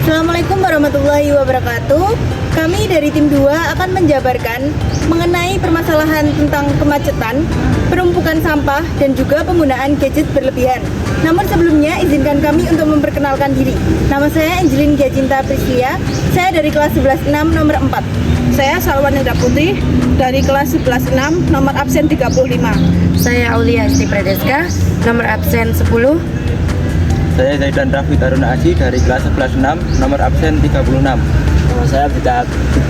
Assalamualaikum warahmatullahi wabarakatuh. Kami dari tim 2 akan menjabarkan mengenai permasalahan tentang kemacetan, penumpukan sampah, dan juga penggunaan gadget berlebihan. Namun sebelumnya izinkan kami untuk memperkenalkan diri. Nama saya Angelin Giacinta Prislia, saya dari kelas 11-6 nomor 4. Saya Salwan Indra Putih dari kelas 11-6 nomor absen 35. Saya Aulia Esti Predeska, nomor absen 10. Saya Zaidan Raffi Taruna Aji dari kelas 11-6 nomor absen 36. Saya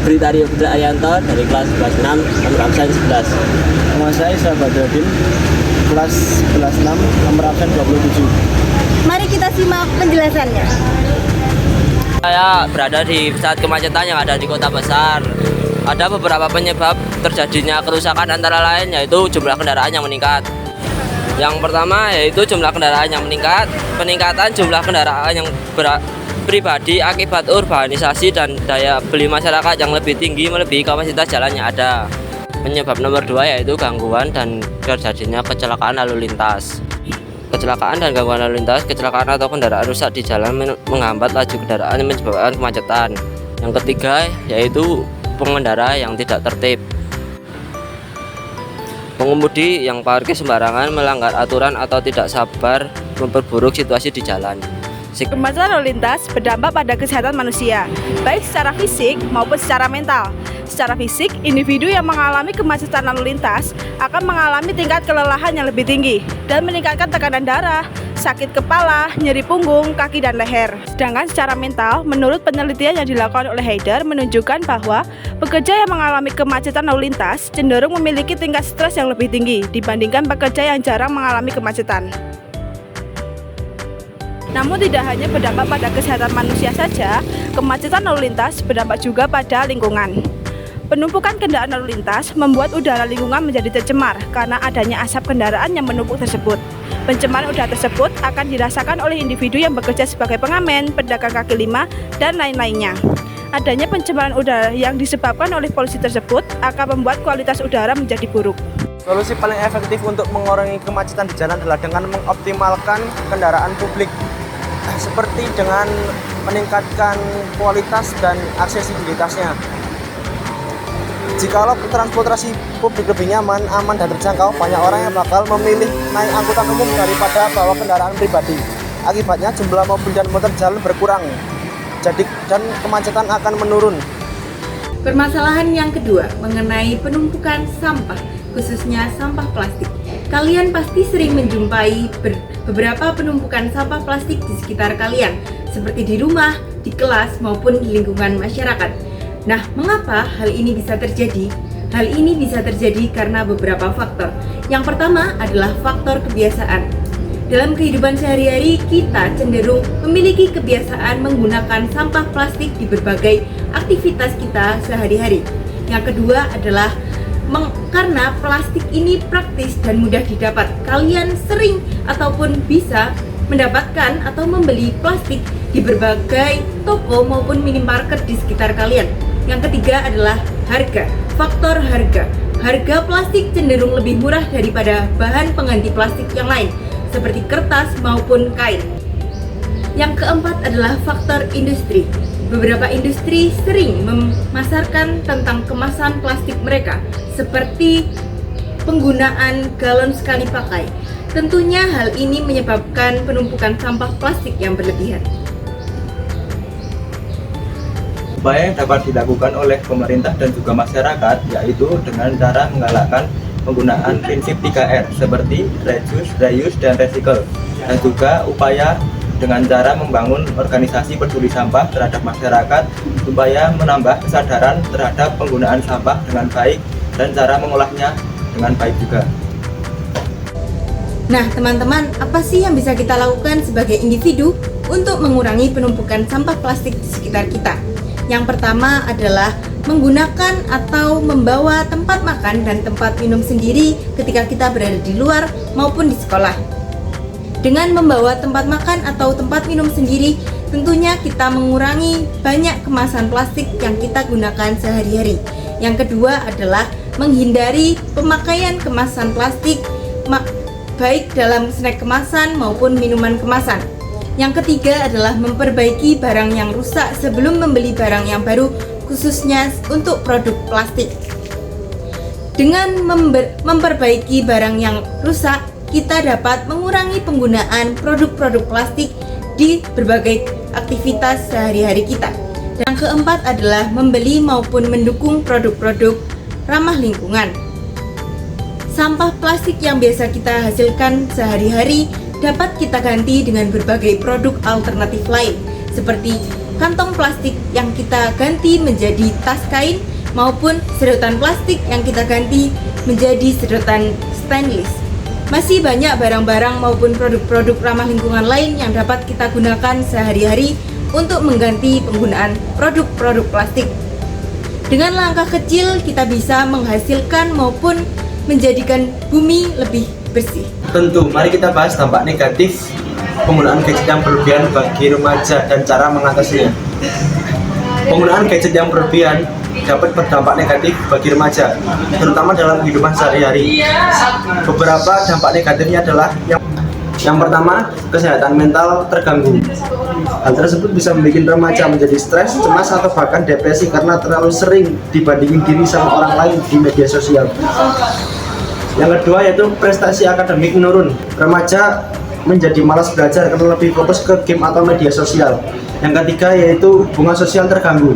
Britario Putra Arianto dari kelas 11-6 nomor absen 11. Nama saya Sahabat Dodin, kelas 11-6 nomor absen 27. Mari kita simak penjelasannya. Saya berada di saat kemacetan yang ada di kota besar. Ada beberapa penyebab terjadinya kerusakan, antara lain yaitu jumlah kendaraan yang meningkat. Yang pertama yaitu jumlah kendaraan yang meningkat, peningkatan jumlah kendaraan yang pribadi akibat urbanisasi dan daya beli masyarakat yang lebih tinggi melebihi kapasitas jalan yang ada. Penyebab nomor 2 yaitu gangguan dan terjadinya kecelakaan lalu lintas. Kecelakaan dan gangguan lalu lintas, kecelakaan atau kendaraan rusak di jalan menghambat laju kendaraan yang menyebabkan kemacetan. Yang ketiga yaitu pengendara yang tidak tertib. Pengemudi yang parkir sembarangan, melanggar aturan atau tidak sabar memperburuk situasi di jalan. Kemacetan lalu lintas berdampak pada kesehatan manusia, baik secara fisik maupun secara mental. Secara fisik, individu yang mengalami kemacetan lalu lintas akan mengalami tingkat kelelahan yang lebih tinggi dan meningkatkan tekanan darah, sakit kepala, nyeri punggung, kaki, dan leher. Sedangkan secara mental, menurut penelitian yang dilakukan oleh Haider menunjukkan bahwa pekerja yang mengalami kemacetan lalu lintas cenderung memiliki tingkat stres yang lebih tinggi dibandingkan pekerja yang jarang mengalami kemacetan. Namun tidak hanya berdampak pada kesehatan manusia saja, kemacetan lalu lintas berdampak juga pada lingkungan. Penumpukan kendaraan lalu lintas membuat udara lingkungan menjadi tercemar karena adanya asap kendaraan yang menumpuk tersebut. Pencemaran udara tersebut akan dirasakan oleh individu yang bekerja sebagai pengamen, pedagang kaki lima, dan lain-lainnya. Adanya pencemaran udara yang disebabkan oleh polusi tersebut akan membuat kualitas udara menjadi buruk. Solusi paling efektif untuk mengurangi kemacetan di jalan adalah dengan mengoptimalkan kendaraan publik, seperti dengan meningkatkan kualitas dan aksesibilitasnya. Jikalau transportasi publik lebih nyaman, aman, dan terjangkau, banyak orang yang bakal memilih naik angkutan umum daripada bawa kendaraan pribadi. Akibatnya jumlah mobil dan motor jalan berkurang, dan kemacetan akan menurun. Permasalahan yang kedua mengenai penumpukan sampah, khususnya sampah plastik. Kalian pasti sering menjumpai beberapa penumpukan sampah plastik di sekitar kalian, seperti di rumah, di kelas, maupun di lingkungan masyarakat. Nah, mengapa hal ini bisa terjadi? Hal ini bisa terjadi karena beberapa faktor. Yang pertama adalah faktor kebiasaan. Dalam kehidupan sehari-hari, kita cenderung memiliki kebiasaan menggunakan sampah plastik di berbagai aktivitas kita sehari-hari. Yang kedua adalah karena plastik ini praktis dan mudah didapat. Kalian sering ataupun bisa mendapatkan atau membeli plastik di berbagai toko maupun minimarket di sekitar kalian. Yang ketiga adalah harga. Faktor harga. Harga plastik cenderung lebih murah daripada bahan pengganti plastik yang lain, seperti kertas maupun kain. Yang keempat adalah faktor industri. Beberapa industri sering memasarkan tentang kemasan plastik mereka, seperti penggunaan galon sekali pakai. Tentunya hal ini menyebabkan penumpukan sampah plastik yang berlebihan. Upaya yang dapat dilakukan oleh pemerintah dan juga masyarakat yaitu dengan cara menggalakkan penggunaan prinsip 3R seperti reduce, reuse, dan recycle, dan juga upaya dengan cara membangun organisasi peduli sampah terhadap masyarakat supaya menambah kesadaran terhadap penggunaan sampah dengan baik dan cara mengolahnya dengan baik juga. Nah, teman-teman, apa sih yang bisa kita lakukan sebagai individu untuk mengurangi penumpukan sampah plastik di sekitar kita? Yang pertama adalah menggunakan atau membawa tempat makan dan tempat minum sendiri ketika kita berada di luar maupun di sekolah. Dengan membawa tempat makan atau tempat minum sendiri, tentunya kita mengurangi banyak kemasan plastik yang kita gunakan sehari-hari. Yang kedua adalah menghindari pemakaian kemasan plastik baik dalam snack kemasan maupun minuman kemasan. Yang ketiga adalah memperbaiki barang yang rusak sebelum membeli barang yang baru, khususnya untuk produk plastik. Dengan memperbaiki barang yang rusak, kita dapat mengurangi penggunaan produk-produk plastik di berbagai aktivitas sehari-hari kita. Dan yang keempat adalah membeli maupun mendukung produk-produk ramah lingkungan. Sampah plastik yang biasa kita hasilkan sehari-hari dapat kita ganti dengan berbagai produk alternatif lain, seperti kantong plastik yang kita ganti menjadi tas kain, maupun sedotan plastik yang kita ganti menjadi sedotan stainless. Masih banyak barang-barang maupun produk-produk ramah lingkungan lain yang dapat kita gunakan sehari-hari untuk mengganti penggunaan produk-produk plastik. Dengan langkah kecil kita bisa menghasilkan maupun menjadikan bumi lebih bersih. Tentu, mari kita bahas dampak negatif penggunaan gadget yang berlebihan bagi remaja dan cara mengatasinya. Penggunaan gadget yang berlebihan dapat berdampak negatif bagi remaja, terutama dalam kehidupan sehari-hari. Beberapa dampak negatifnya adalah yang pertama, kesehatan mental terganggu. Hal tersebut bisa membuat remaja menjadi stres, cemas, atau bahkan depresi karena terlalu sering dibandingin diri sama orang lain di media sosial. Yang kedua yaitu prestasi akademik menurun. Remaja menjadi malas belajar karena lebih fokus ke game atau media sosial. Yang ketiga yaitu hubungan sosial terganggu.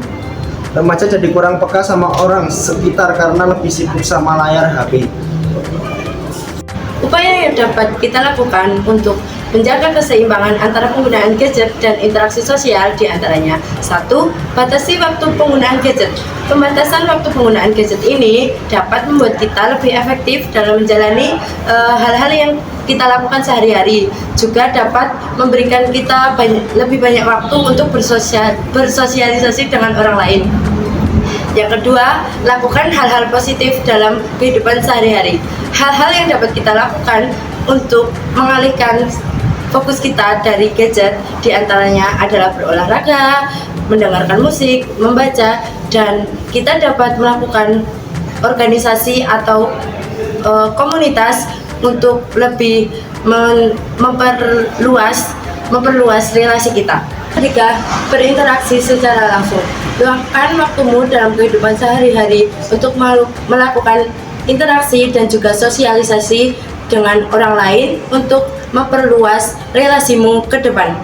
Remaja jadi kurang peka sama orang sekitar karena lebih sibuk sama layar HP. Upaya yang dapat kita lakukan untuk menjaga keseimbangan antara penggunaan gadget dan interaksi sosial diantaranya: 1. Batasi waktu penggunaan gadget. Pembatasan waktu penggunaan gadget ini dapat membuat kita lebih efektif dalam menjalani hal-hal yang kita lakukan sehari-hari. Juga dapat memberikan kita lebih banyak waktu untuk bersosialisasi dengan orang lain. Yang kedua, lakukan hal-hal positif dalam kehidupan sehari-hari. Hal-hal yang dapat kita lakukan untuk mengalihkan fokus kita dari gadget diantaranya adalah berolahraga, mendengarkan musik, membaca, dan kita dapat melakukan organisasi atau komunitas untuk lebih memperluas relasi kita. Ketiga, berinteraksi secara langsung. Luangkan waktumu dalam kehidupan sehari-hari untuk melakukan interaksi dan juga sosialisasi dengan orang lain untuk memperluas relasimu ke depan.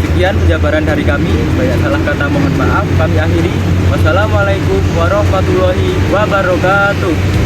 Sekian penjabaran dari kami. Banyak salah kata mohon maaf. Kami akhiri. Wassalamualaikum warahmatullahi wabarakatuh.